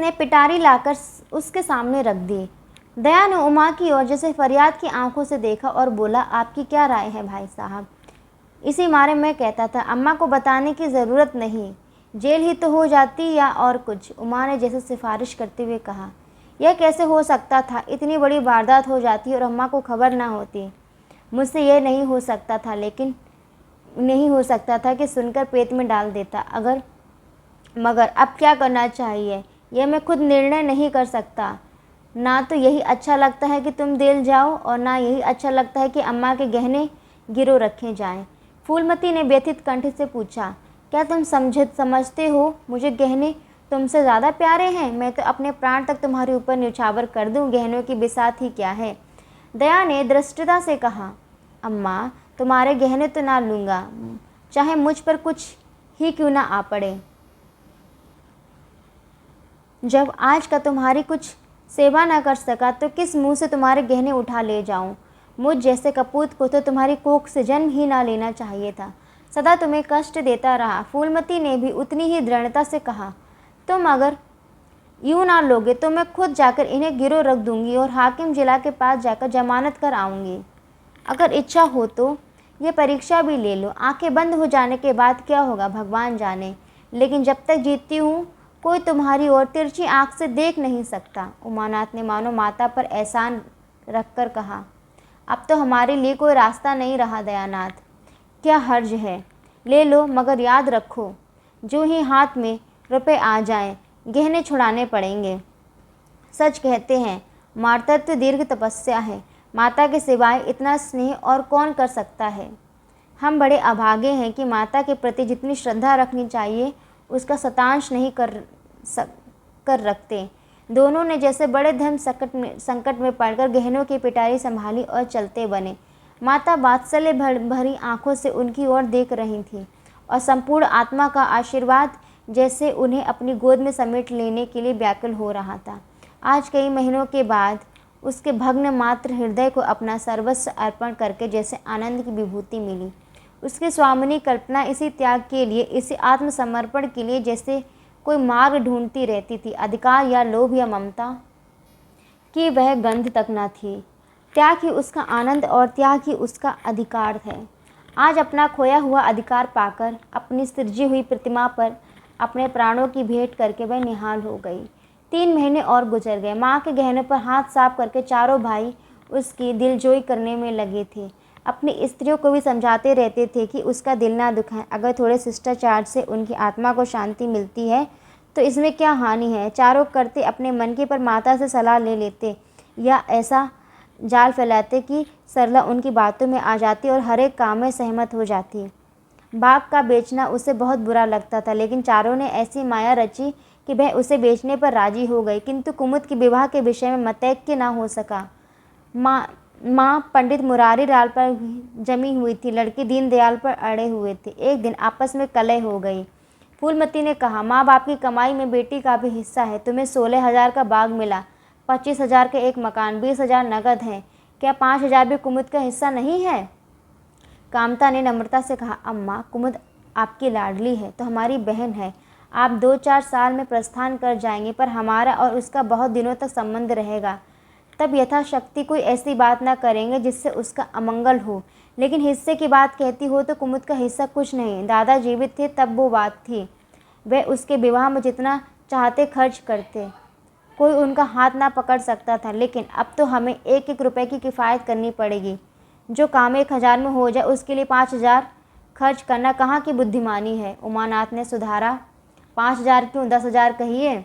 उसने पिटारी लाकर उसके सामने रख दी। दया ने उमा की ओर जैसे फरियाद की आंखों से देखा और बोला, आपकी क्या राय है भाई साहब? इसी मारे मैं कहता था, अम्मा को बताने की ज़रूरत नहीं, जेल ही तो हो जाती या और कुछ। उमा ने जैसे सिफारिश करते हुए कहा। यह कैसे हो सकता था? इतनी बड़ी वारदात हो जाती और अम्मा को खबर ना होती। मुझसे यह नहीं हो सकता था, लेकिन नहीं हो सकता था कि सुनकर पेट में डाल देता। मगर अब क्या करना चाहिए यह मैं खुद निर्णय नहीं कर सकता। ना तो यही अच्छा लगता है कि तुम जेल जाओ और ना यही अच्छा लगता है कि अम्मा के गहने गिरो रखे जाएं। फूलमती ने व्यथित कंठ से पूछा, क्या तुम समझते हो मुझे गहने तुमसे ज़्यादा प्यारे हैं? मैं तो अपने प्राण तक तुम्हारे ऊपर न्यौछावर कर दूं, गहनों की बिसात ही क्या है। दया ने धृष्टता से कहा, अम्मा तुम्हारे गहने तो ना लूँगा, चाहे मुझ पर कुछ ही क्यों ना आ पड़े। जब आज का तुम्हारी कुछ सेवा न कर सका तो किस मुंह से तुम्हारे गहने उठा ले जाऊं? मुझ जैसे कपूत को तो तुम्हारी कोख से जन्म ही ना लेना चाहिए था, सदा तुम्हें कष्ट देता रहा। फूलमती ने भी उतनी ही दृढ़ता से कहा, तुम अगर यूं ना लोगे तो मैं खुद जाकर इन्हें गिरो रख दूंगी और हाकिम जिला के पास जाकर जमानत कर आऊँगी। अगर इच्छा हो तो ये परीक्षा भी ले लो। आंखें बंद हो जाने के बाद क्या होगा भगवान जाने, लेकिन जब तक जीती हूँ कोई तुम्हारी ओर तिरछी आंख से देख नहीं सकता। उमानाथ ने मानो माता पर एहसान रखकर कहा, अब तो हमारे लिए कोई रास्ता नहीं रहा दयानाथ। क्या हर्ज है, ले लो, मगर याद रखो जो ही हाथ में रुपए आ जाएं, गहने छुड़ाने पड़ेंगे। सच कहते हैं मातृत्व दीर्घ तपस्या है, माता के सिवाय इतना स्नेह और कौन कर सकता है। हम बड़े अभागे हैं कि माता के प्रति जितनी श्रद्धा रखनी चाहिए उसका शतांश नहीं कर रखते। दोनों ने जैसे बड़े धर्म संकट में पड़कर गहनों की पिटारी संभाली और चलते बने। माता वात्सल्य भरी आंखों से उनकी ओर देख रही थी और संपूर्ण आत्मा का आशीर्वाद जैसे उन्हें अपनी गोद में समेट लेने के लिए व्याकुल हो रहा था। आज कई महीनों के बाद उसके भग्न मात्र हृदय को अपना सर्वस्व अर्पण करके जैसे आनंद की विभूति मिली। उसकी स्वामिनी कल्पना इसी त्याग के लिए, इसी आत्मसमर्पण के लिए जैसे कोई मार्ग ढूंढती रहती थी। अधिकार या लोभ या ममता की वह गंध तक न थी। त्याग ही उसका आनंद और त्याग ही उसका अधिकार है। आज अपना खोया हुआ अधिकार पाकर अपनी सृजी हुई प्रतिमा पर अपने प्राणों की भेंट करके वह निहाल हो गई। 3 महीने और गुजर गए। माँ के गहनों पर हाथ साफ करके चारों भाई उसकी दिलजोई करने में लगे थे। अपनी स्त्रियों को भी समझाते रहते थे कि उसका दिल ना दुखाएं। अगर थोड़े शिष्टाचार से उनकी आत्मा को शांति मिलती है तो इसमें क्या हानि है। चारों करते अपने मन की, पर माता से सलाह ले लेते या ऐसा जाल फैलाते कि सरला उनकी बातों में आ जाती और हर एक काम में सहमत हो जाती। बाग का बेचना उसे बहुत बुरा लगता था, लेकिन चारों ने ऐसी माया रची कि वह उसे बेचने पर राजी हो गई। किंतु कुमुद के विवाह के विषय में मतैक्य न हो सका। माँ पंडित मुरारी लाल पर जमी हुई थी, लड़की दीनदयाल पर अड़े हुए थे। एक दिन आपस में कलह हो गई। फूलमती ने कहा, माँ बाप की कमाई में बेटी का भी हिस्सा है। तुम्हें 16,000 का बाग मिला, 25,000 का एक मकान, 20,000 नगद है, क्या 5,000 भी कुमुद का हिस्सा नहीं है? कामता ने नम्रता से कहा, अम्मा कुमुद आपकी लाडली है तो हमारी बहन है। आप 2-4 साल में प्रस्थान कर जाएंगे, पर हमारा और उसका बहुत दिनों तक संबंध रहेगा। तब यथाशक्ति कोई ऐसी बात ना करेंगे जिससे उसका अमंगल हो। लेकिन हिस्से की बात कहती हो तो कुमुद का हिस्सा कुछ नहीं। दादा जीवित थे तब वो बात थी, वे उसके विवाह में जितना चाहते खर्च करते, कोई उनका हाथ ना पकड़ सकता था। लेकिन अब तो हमें 1-1 रुपए की किफ़ायत करनी पड़ेगी। जो काम 1,000 में हो जाए उसके लिए 5,000 खर्च करना कहाँ की बुद्धिमानी है। उमानाथ ने सुधारा, 5,000 क्यों, 10,000 कहिए।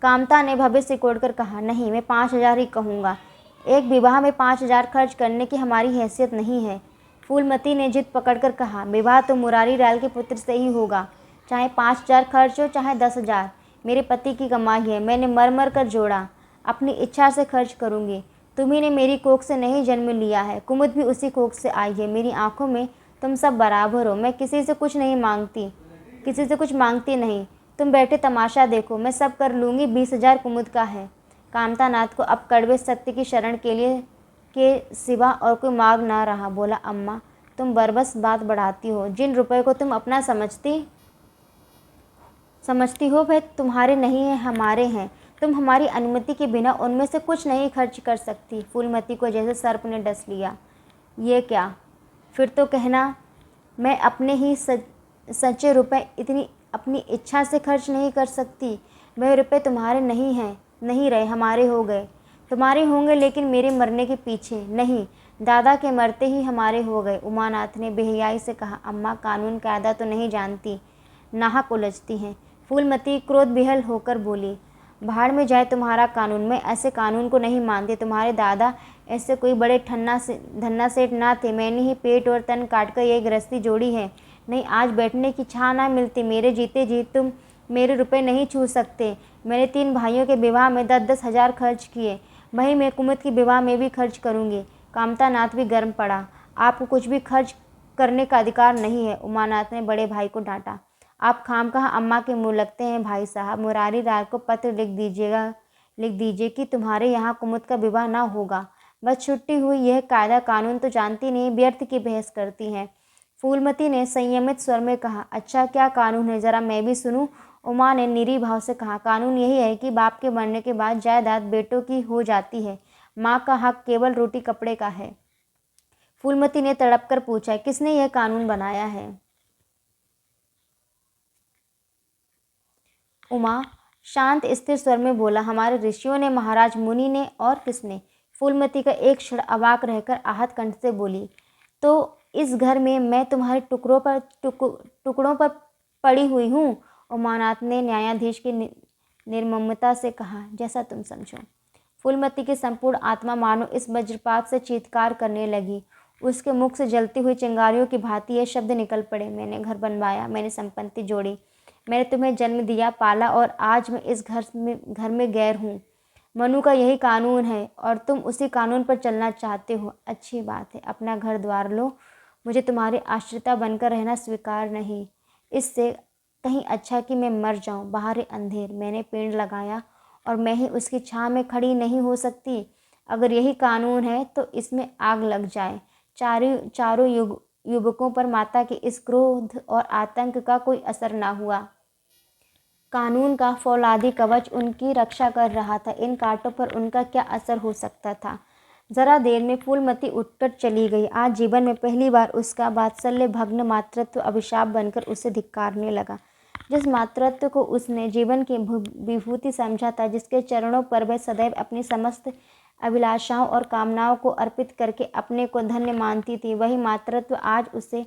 कामता ने भव्य सिकोड़कर कहा, नहीं, मैं 5,000 ही कहूँगा। एक विवाह में 5,000 खर्च करने की हमारी हैसियत नहीं है। फूलमती ने जिद पकड़कर कहा, विवाह तो मुरारी लाल के पुत्र से ही होगा, चाहे 5,000 खर्च हो चाहे 10,000। मेरे पति की कमाई है, मैंने मर मर कर जोड़ा, अपनी इच्छा से खर्च करूँगी। तुम्ही ने मेरी कोख से नहीं जन्म लिया है, कुमुद भी उसी कोख से आई है। मेरी आंखों में तुम सब बराबर हो। मैं किसी से कुछ नहीं मांगती, किसी से कुछ मांगती नहीं। तुम बैठे तमाशा देखो, मैं सब कर लूँगी। 20,000 कुमुद का है। कामता नाथ को अब कड़वे सत्य की शरण के सिवा और कोई मार्ग ना रहा। बोला, अम्मा तुम बरबस बात बढ़ाती हो। जिन रुपए को तुम अपना समझती हो वह तुम्हारे नहीं हैं, हमारे हैं। तुम हमारी अनुमति के बिना उनमें से कुछ नहीं खर्च कर सकती। फूलमती को जैसे सर्प ने डस लिया। ये क्या? फिर तो कहना मैं अपने ही सच्चे रुपए इतनी अपनी इच्छा से खर्च नहीं कर सकती। वह रुपए तुम्हारे नहीं हैं, नहीं रहे, हमारे हो गए। तुम्हारे होंगे लेकिन मेरे मरने के पीछे नहीं, दादा के मरते ही हमारे हो गए। उमानाथ ने बेहयाई से कहा। अम्मा कानून कायदा तो नहीं जानती, नाहक उलझती हैं। फूलमती क्रोध विहल होकर बोली, भाड़ में जाए तुम्हारा कानून, मैं ऐसे कानून को नहीं मानती। तुम्हारे दादा ऐसे कोई बड़े धन्ना सेठ ना थे। मैंने ही पेट और तन काट कर ये गृहस्थी जोड़ी है। नहीं, आज बैठने की छां ना मिलती। मेरे जीते जी तुम मेरे रुपए नहीं छू सकते। मैंने 3 भाइयों के विवाह में 10-10 हज़ार खर्च किए, वही मैं कुमुद के विवाह में भी खर्च करूँगी। कामतानाथ भी गर्म पड़ा। आपको कुछ भी खर्च करने का अधिकार नहीं है। उमानाथ ने बड़े भाई को डांटा। आप खामखा अम्मा के मुँह लगते हैं भाई साहब। मुरारी लाल को पत्र लिख दीजिए कि तुम्हारे यहाँ कुमुद का विवाह ना होगा। बस छुट्टी हुई। यह कायदा कानून तो जानती नहीं, व्यर्थ की बहस करती हैं। फूलमती ने संयमित स्वर में कहा, अच्छा क्या कानून है, ज़रा मैं भी सुनूं। उमा ने निरीह भाव से कहा, कानून यही है कि बाप के मरने के बाद जायदाद बेटों की हो जाती है। माँ का हक केवल रोटी कपड़े का है। फूलमती ने तड़प कर पूछा, किसने यह कानून बनाया है? उमा शांत स्थिर स्वर में बोला, हमारे ऋषियों ने, महाराज मुनि ने, और किसने? फूलमती का एक क्षण अवाक रहकर आहत कंठ से बोली, तो इस घर में मैं तुम्हारे टुकड़ों पर पड़ी हुई हूँ। उमानाथ ने न्यायाधीश की निर्ममता से कहा, जैसा तुम समझो। फूलमती की संपूर्ण आत्मा मानो इस वज्रपात से चीत्कार करने लगी। उसके मुख से जलती हुई चिंगारियों की भांति ये शब्द निकल पड़े, मैंने घर बनवाया, मैंने संपत्ति जोड़ी, मैंने तुम्हें जन्म दिया, पाला, और आज मैं इस घर में गैर हूँ। मनु का यही कानून है और तुम उसी कानून पर चलना चाहते हो। अच्छी बात है, अपना घर द्वार लो। मुझे तुम्हारी आश्रिता बनकर रहना स्वीकार नहीं। इससे कहीं अच्छा कि मैं मर जाऊं। बाहर अंधेर, मैंने पेड़ लगाया और मैं ही उसकी छां में खड़ी नहीं हो सकती। अगर यही कानून है तो इसमें आग लग जाए। चारों युवकों पर माता के इस क्रोध और आतंक का कोई असर ना हुआ। कानून का फौलादी कवच उनकी रक्षा कर रहा था। इन कांटों पर उनका क्या असर हो सकता था? जरा देर में फूलमती उठकर चली गई। आज जीवन में पहली बार उसका वात्सल्य भग्न मातृत्व अभिशाप बनकर उसे धिक्कारने लगा। जिस मातृत्व को उसने जीवन की विभूति समझा था, जिसके चरणों पर वह सदैव अपनी समस्त अभिलाषाओं और कामनाओं को अर्पित करके अपने को धन्य मानती थी, वही मातृत्व आज उसे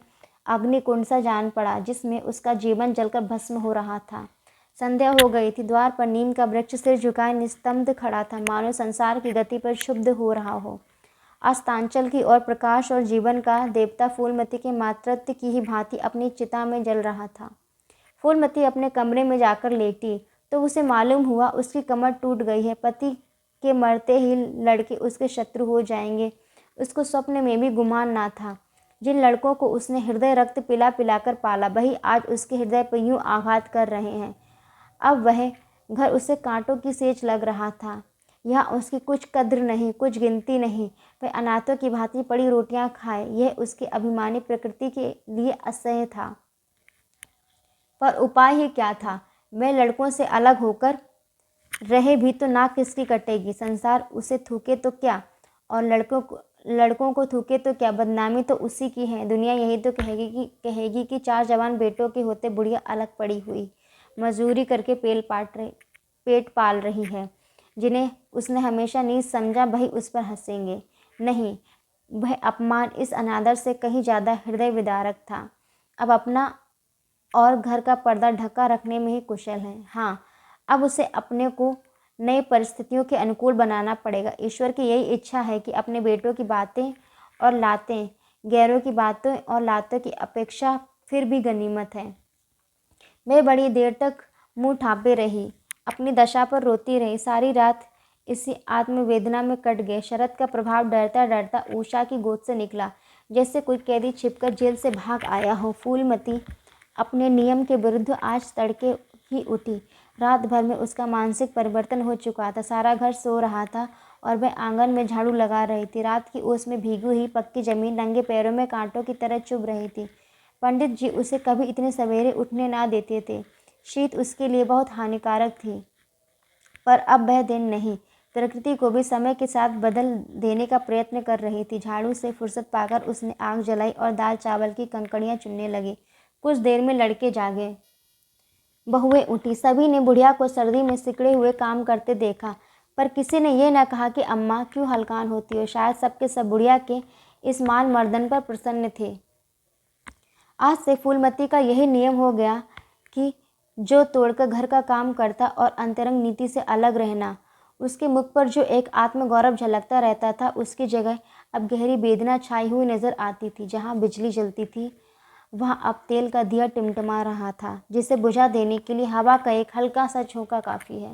अग्निकुंड सा जान पड़ा, जिसमें उसका जीवन जलकर भस्म हो रहा था। संध्या हो गई थी। द्वार पर नीम का वृक्ष सिर झुकाए निस्तब्ध खड़ा था, मानो संसार की गति पर क्षुब्ध हो रहा हो। अस्तांचल की ओर प्रकाश और जीवन का देवता फूलमती के मातृत्व की ही भांति अपनी चिता में जल रहा था। फूलमती अपने कमरे में जाकर लेटी तो उसे मालूम हुआ उसकी कमर टूट गई है। पति के मरते ही लड़के उसके शत्रु हो जाएंगे, उसको स्वप्न में भी गुमान ना था। जिन लड़कों को उसने हृदय रक्त पिला पिलाकर पाला, वही आज उसके हृदय पर यूं आघात कर रहे हैं। अब वह घर उसे कांटों की सेच लग रहा था। यहाँ उसकी कुछ कद्र नहीं, कुछ गिनती नहीं। वह अनाथों की भांति पड़ी रोटियां खाए, यह उसकी अभिमानी प्रकृति के लिए असह्य था। पर उपाय ही क्या था? वह लड़कों से अलग होकर रहे भी तो नाक किसकी कटेगी? संसार उसे थूके तो क्या और लड़कों को थूके तो क्या? बदनामी तो उसी की है। दुनिया यही तो कहेगी कि 4 जवान बेटों के होते बुढ़िया अलग पड़ी हुई, मजदूरी करके पेट पाल रही है। जिन्हें उसने हमेशा नीच समझा, वही उस पर हंसेंगे। नहीं, वह अपमान इस अनादर से कहीं ज़्यादा हृदय विदारक था। अब अपना और घर का पर्दा ढका रखने में ही कुशल है। हाँ, अब उसे अपने को नई परिस्थितियों के अनुकूल बनाना पड़ेगा। ईश्वर की यही इच्छा है कि अपने बेटों की बातें और लातें गैरों की बातों और लातों की अपेक्षा फिर भी गनीमत है। मैं बड़ी देर तक मुंह ढांपे रही, अपनी दशा पर रोती रही। सारी रात इसी आत्मवेदना में कट गए। शरद का प्रभाव डरता डरता उषा की गोद से निकला, जैसे कोई कैदी छिपकर जेल से भाग आया हो। फूलमती अपने नियम के विरुद्ध आज तड़के ही उठी। रात भर में उसका मानसिक परिवर्तन हो चुका था। सारा घर सो रहा था और वह आंगन में झाड़ू लगा रही थी। रात की ओस में भीगी हुई पक्की जमीन नंगे पैरों में कांटों की तरह चुभ रही थी। पंडित जी उसे कभी इतने सवेरे उठने ना देते थे। शीत उसके लिए बहुत हानिकारक थी। पर अब वह दिन नहीं, प्रकृति को भी समय के साथ बदल देने का प्रयत्न कर रही थी। झाड़ू से फुर्सत पाकर उसने आग जलाई और दाल चावल की कंकड़ियाँ चुनने लगी। कुछ देर में लड़के जागे, बहुएं उठी। सभी ने बुढ़िया को सर्दी में सिकड़े हुए काम करते देखा, पर किसी ने ये न कहा कि अम्मा क्यों हलकान होती हो। शायद सबके सब बुढ़िया के इस मान मर्दन पर प्रसन्न थे। आज से फूलमती का यही नियम हो गया कि जो तोड़कर घर का काम करता और अंतरंग नीति से अलग रहना। उसके मुख पर जो एक आत्मगौरव झलकता रहता था, उसकी जगह अब गहरी वेदना छाई हुई नजर आती थी। जहाँ बिजली जलती थी वहाँ अब तेल का दिया टिमटिमा रहा था, जिसे बुझा देने के लिए हवा का एक हल्का सा झोंका काफ़ी है।